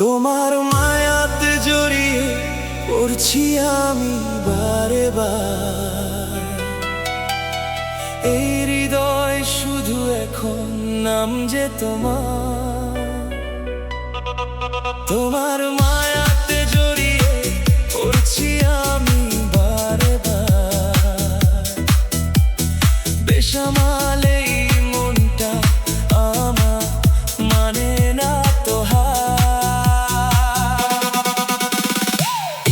তোমার মায়াতে জড়িয়ে পড়ছি আমি বারে বার। এই হৃদয় শুধু এখন নাম যে তোমার মায়াতে জড়িয়ে পড়ছি আমি বারে বার। বেসামাল এই মনটা আমার মানে না তো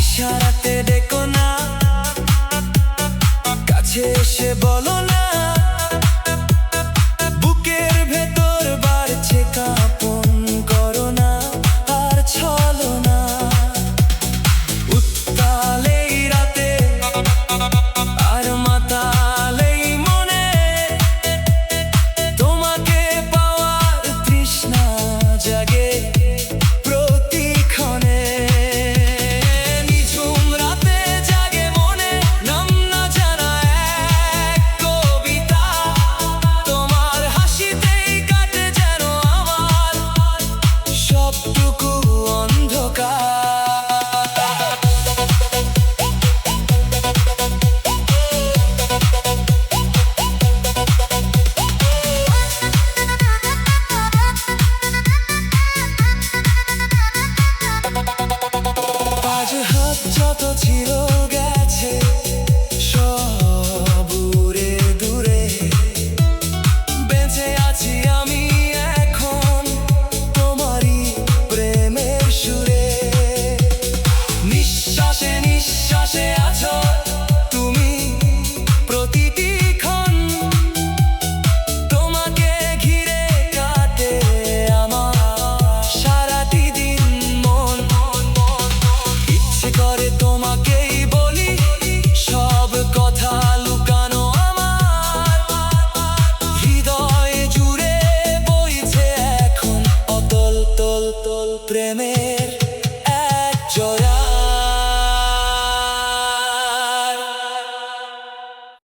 ইশারাতে ডেকো না, কাছে এসে বলো না, বুকের ভেতর বাড়ছে কাঁপন করো না আর ছলো না। উত্তাল এই রাতে আর মাতাল এই মনে, তোমাকে পাওয়ার তৃষ্ণা জাগে